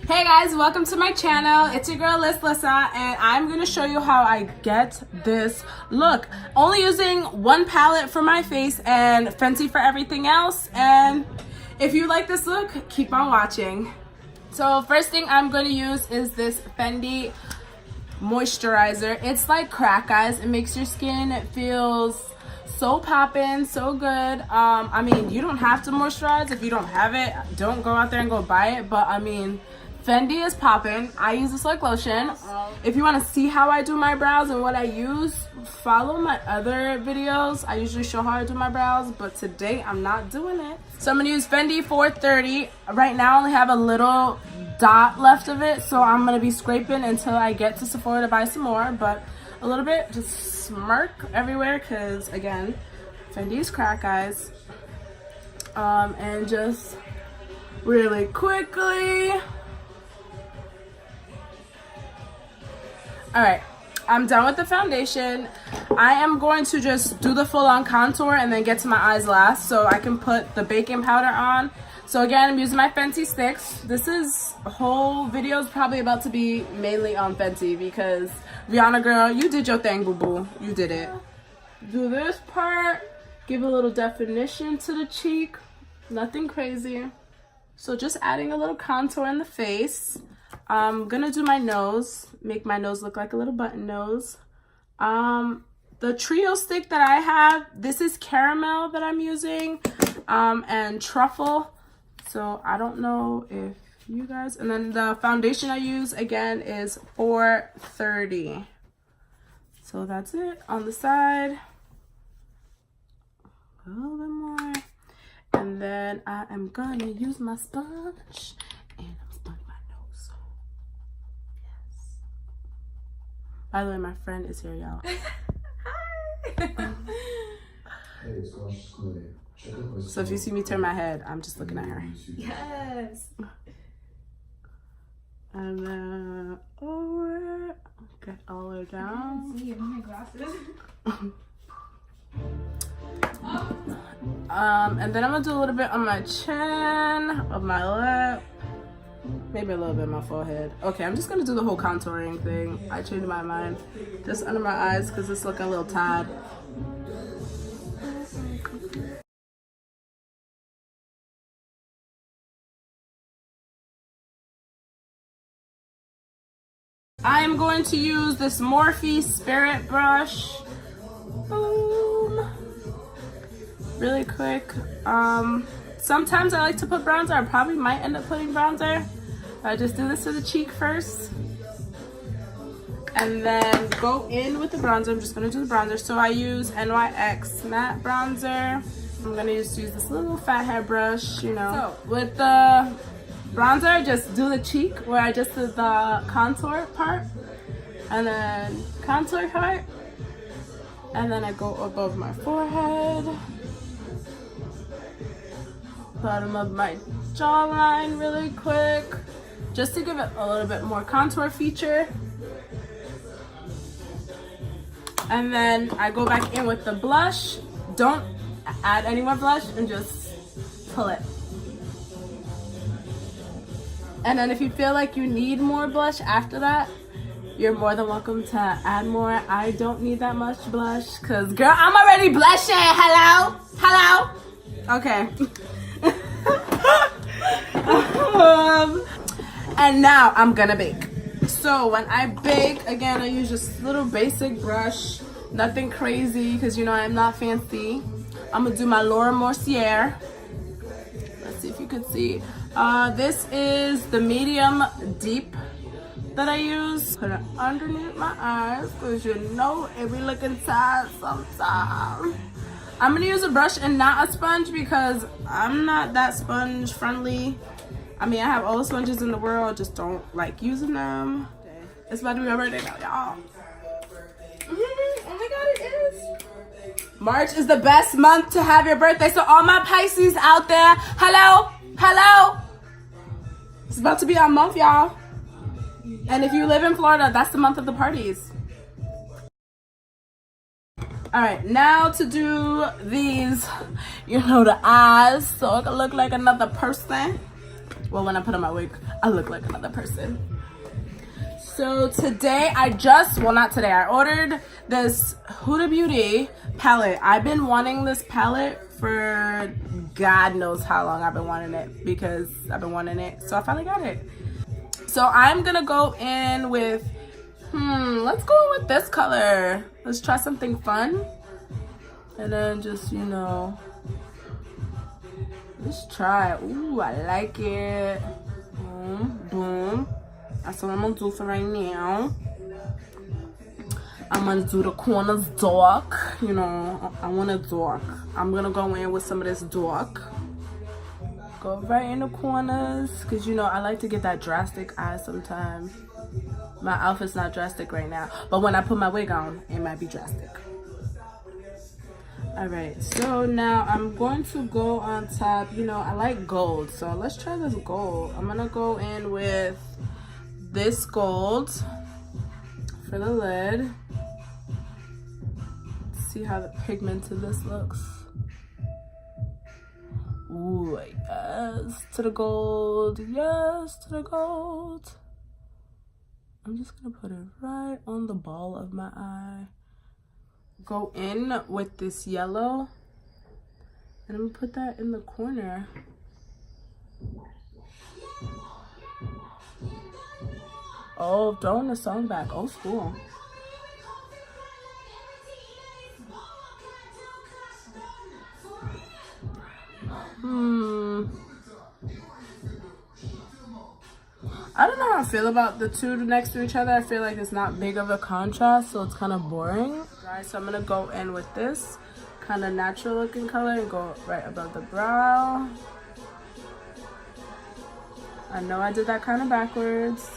Hey guys, welcome to my channel. It's your girl Lissa, and I'm gonna show you how I get this look. Only using one palette for my face and Fenty for everything else. And if you like this look, keep on watching. So first thing I'm gonna use is this Fenty moisturizer. It's like crack, guys. It makes your skin, it feels so poppin', so good. I mean, you don't have to moisturize. If you don't have it, don't go out there and go buy it. But I mean, Fenty is poppin'. I use this like lotion. If you want to see how I do my brows and what I use, follow my other videos. I usually show how I do my brows, but today I'm not doing it. So I'm gonna use Fenty 430. Right now I only have a little dot left of it, so I'm gonna be scraping until I get to Sephora to buy some more, but a little bit, just smirk everywhere, because again, Fenty is crack, guys. And just really quickly. All right, I'm done with the foundation. I am going to just do the full-on contour and then get to my eyes last so I can put the baking powder on. So again, I'm using my Fenty sticks. This whole video is probably about to be mainly on Fenty because Rihanna girl, you did your thing, boo-boo. You did it. Do this part, give a little definition to the cheek. Nothing crazy. So just adding a little contour in the face. I'm gonna do my nose, make my nose look like a little button nose. The trio stick that I have, this is caramel that I'm using, and truffle. So I don't know if you guys, and then the foundation I use again is 430. So that's it on the side. A little bit more. And then I am gonna use my sponge and I'm sponging my nose. Yes. By the way, my friend is here, y'all. Hi. So if you see me turn my head, I'm just looking at her. Yes. And then over, get all the way down. I can't see my glasses. And then I'm gonna do a little bit on my chin, of my lip, maybe a little bit on my forehead. Okay, I'm just gonna do the whole contouring thing. I changed my mind. Just under my eyes because it's looking a little tired. I am going to use this Morphe Spirit brush. Boom. Really quick. Sometimes I like to put bronzer. I probably might end up putting bronzer. I just do this to the cheek first. And then go in with the bronzer. I'm just going to do the bronzer. So I use NYX matte bronzer. I'm going to use this little fat hair brush, you know. So with the bronzer, just do the cheek where I just did the contour part. And then contour part. And then I go above my forehead. Bottom of my jawline really quick. Just to give it a little bit more contour feature. And then I go back in with the blush. Don't add any more blush and just pull it. And then if you feel like you need more blush after that, you're more than welcome to add more. I don't need that much blush because, girl, I'm already blushing. Hello? Hello? Okay. And now I'm gonna bake. So when I bake, again, I use just a little basic brush. Nothing crazy because, you know, I'm not fancy. I'm gonna do my Laura Mercier. Let's see if you can see. This is the medium deep that I use. Put it underneath my eyes because you know it be looking tired sometimes. I'm gonna use a brush and not a sponge because I'm not that sponge friendly. I mean, I have all the sponges in the world, just don't like using them. It's about to be my birthday now, y'all. Oh my god, it is. March is the best month to have your birthday, so all my Pisces out there, hello, hello. It's about to be our month, y'all. And if you live in Florida, that's the month of the parties. All right, now to do these, you know, the eyes, so it can look like another person. Well, when I put on my wig, I look like another person. So today I ordered this Huda Beauty palette. I've been wanting this palette for God knows how long. I've been wanting it because I've been wanting it. So I finally got it. So I'm gonna go in with, let's go with this color. Let's try something fun. And then just, you know, let's try it. Ooh, I like it. Boom, boom. That's what I'm gonna do for right now. I'm gonna do the corners dark. You know, I want it dark. I'm gonna go in with some of this dark. Go right in the corners, cause you know I like to get that drastic eye sometimes. My outfit's not drastic right now, but when I put my wig on, it might be drastic. All right, so now I'm going to go on top. You know, I like gold, so let's try this gold. I'm gonna go in with this gold for the lid. See how the pigmented this looks. Ooh, yes to the gold, yes to the gold. I'm just gonna put it right on the ball of my eye. Go in with this yellow, and I'm gonna put that in the corner. Oh, throwing the song back, old school. I don't know how I feel about the two next to each other. I feel like it's not big of a contrast, so it's kind of boring. Alright, so I'm gonna go in with this kind of natural looking color and go right above the brow. I know I did that kind of backwards,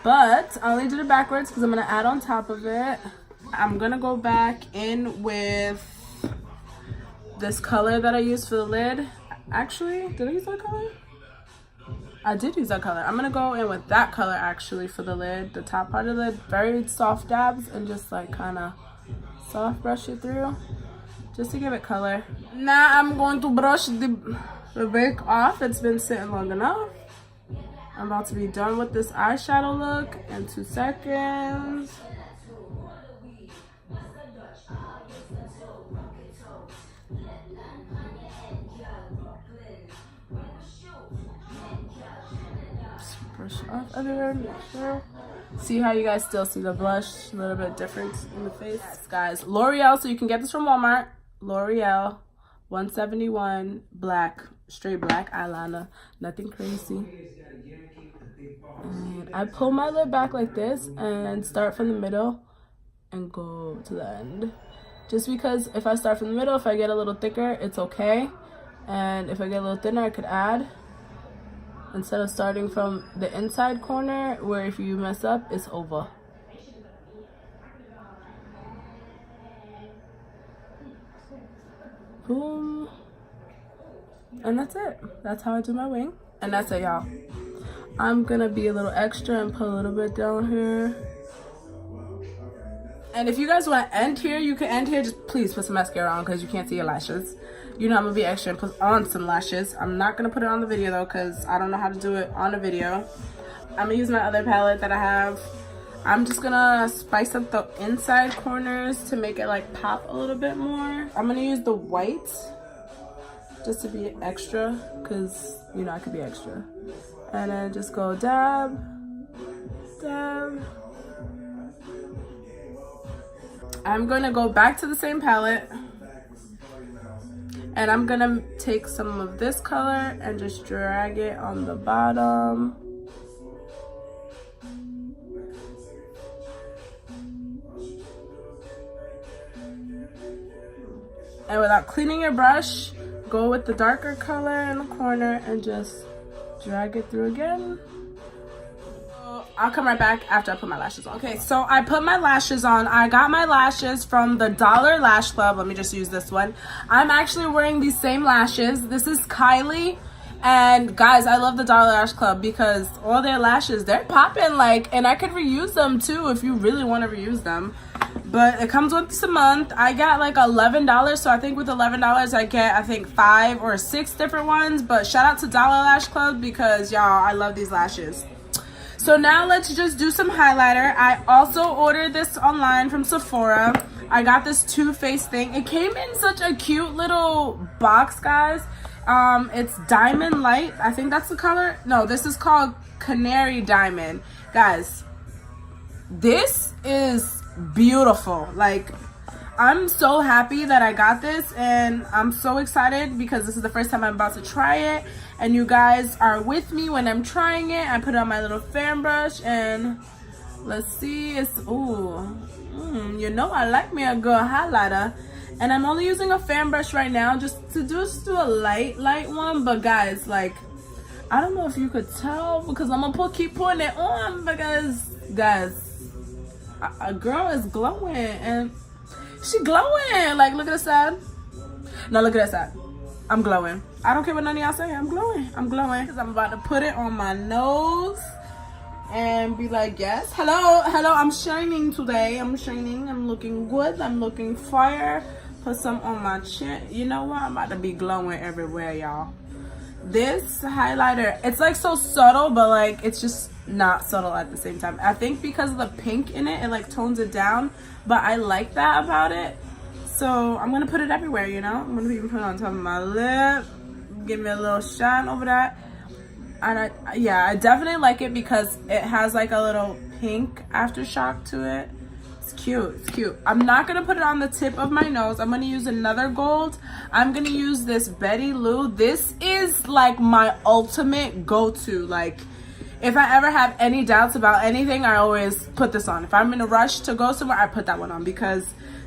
but I only did it backwards because I'm gonna add on top of it. I'm gonna go back in with this color that I used for the lid. Actually, did I use that color? I did use that color. I'm gonna go in with that color actually for the lid, the top part of the lid. Very soft dabs and just like kind of soft brush it through just to give it color. Now I'm going to brush the wig off. It's been sitting long enough. I'm about to be done with this eyeshadow look in 2 seconds. Brush off everywhere, make sure. See how you guys still see the blush, a little bit different in the face. Yes, guys, L'Oreal, so you can get this from Walmart. L'Oreal 171 black, straight black eyeliner, nothing crazy. And I pull my lid back like this and start from the middle and go to the end. Just because if I start from the middle, if I get a little thicker, it's okay. And if I get a little thinner, I could add. Instead of starting from the inside corner, where if you mess up, it's over. Boom. And that's it. That's how I do my wing. And that's it, y'all. I'm gonna be a little extra and put a little bit down here. And if you guys want to end here, you can end here. Just please put some mascara on because you can't see your lashes. You know I'm going to be extra and put on some lashes. I'm not going to put it on the video though because I don't know how to do it on a video. I'm going to use my other palette that I have. I'm just going to spice up the inside corners to make it like pop a little bit more. I'm going to use the white just to be extra because, you know, I could be extra. And then just go dab, dab. I'm going to go back to the same palette and I'm going to take some of this color and just drag it on the bottom. And without cleaning your brush, go with the darker color in the corner and just drag it through again. I'll come right back after I put my lashes on. Okay, so I put my lashes on. I got my lashes from the Dollar Lash Club. Let me just use this one. I'm actually wearing these same lashes. This is Kylie. And guys, I love the Dollar Lash Club because all their lashes, they're popping like, and I could reuse them too if you really want to reuse them. but it comes once a month. I got like $11, so I think with $11 I get, I think 5 or 6 different ones. But shout out to Dollar Lash Club because y'all, I love these lashes. So now let's just do some highlighter. I also ordered this online from Sephora. I got this Too Faced thing. It came in such a cute little box, guys. It's Diamond Light. I think that's the color. No, this is called Canary Diamond. Guys, this is beautiful. Like, I'm so happy that I got this, and I'm so excited because this is the first time I'm about to try it, and you guys are with me when I'm trying it. I put it on my little fan brush, and let's see. It's you know I like me a good highlighter, and I'm only using a fan brush right now just to do a light one. But guys, like, I don't know if you could tell because I'm gonna keep putting it on because, guys, a girl is glowing, and she glowing. Like, look at the side. No, look at that side. I'm glowing. I don't care what none of y'all say. I'm glowing. I'm glowing because I'm about to put it on my nose and be like, yes, hello, I'm shining today. I'm shining. I'm looking good. I'm looking fire. Put some on my chin. You know what? I'm about to be glowing everywhere, y'all. This highlighter, it's like so subtle, but like it's just not subtle at the same time. I think because of the pink in it, it like tones it down, but I like that about it. So I'm gonna put it everywhere, you know. I'm gonna even put it on top of my lip, give me a little shine over that. And I definitely like it because it has like a little pink aftershock to it. It's cute. It's cute. I'm not gonna put it on the tip of my nose. I'm gonna use another gold. I'm gonna use this Betty Lou. This is like my ultimate go-to. Like, if I ever have any doubts about anything, I always put this on. If I'm in a rush to go somewhere, I put that one on because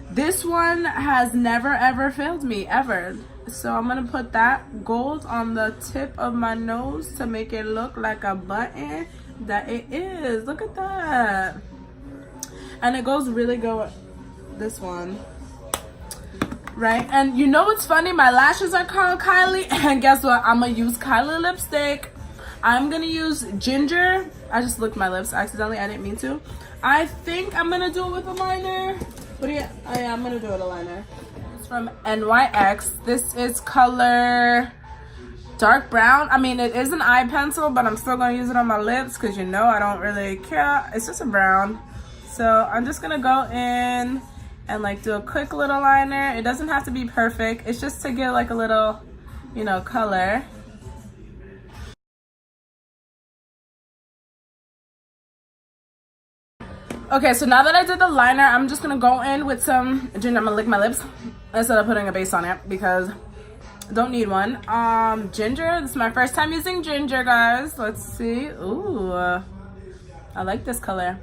this one has never ever failed me ever. So I'm gonna put that gold on the tip of my nose to make it look like a button that it is. Look at that. And it goes really good with this one, right? And you know what's funny? My lashes are called Kylie, and guess what? I'm gonna use Kylie lipstick. I'm gonna use Ginger. I just licked my lips accidentally. I didn't mean to. I think I'm gonna do it with a liner. What do you? Oh yeah, I'm gonna do it with a liner. It's from NYX. This is color dark brown. I mean, it is an eye pencil, but I'm still gonna use it on my lips because, you know, I don't really care. It's just a brown. So I'm just gonna go in and like do a quick little liner. It doesn't have to be perfect. It's just to give like a little, you know, color. Okay, so now that I did the liner, I'm just gonna go in with some ginger. I'm gonna lick my lips instead of putting a base on it because I don't need one. Ginger, this is my first time using ginger, guys. Let's see. Ooh, I like this color.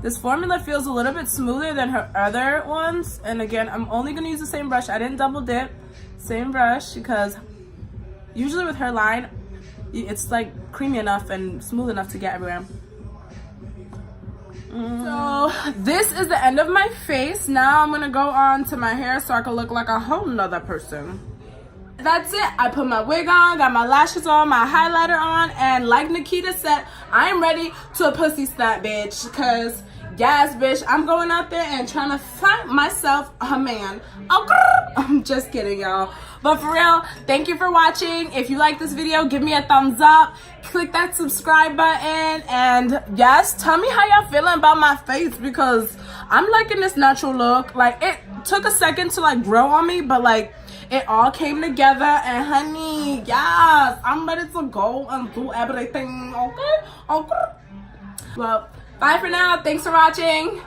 This formula feels a little bit smoother than her other ones. And again, I'm only gonna use the same brush. I didn't double dip. Same brush because usually with her line, it's like creamy enough and smooth enough to get everywhere. So this is the end of my face. Now I'm gonna go on to my hair so I can look like a whole nother person. That's it. I put my wig on, got my lashes on, my highlighter on, and like Nikita said, I am ready to pussy slap, bitch. Because, yes, bitch, I'm going out there and trying to find myself a man. Oh, I'm just kidding, y'all. But for real, thank you for watching. If you like this video, give me a thumbs up. Click that subscribe button. And, yes, tell me how y'all feeling about my face because I'm liking this natural look. Like, it took a second to, like, grow on me, but, like, it all came together, and honey, yes, I'm ready to go and do everything, okay? Okay. Well, bye for now. Thanks for watching.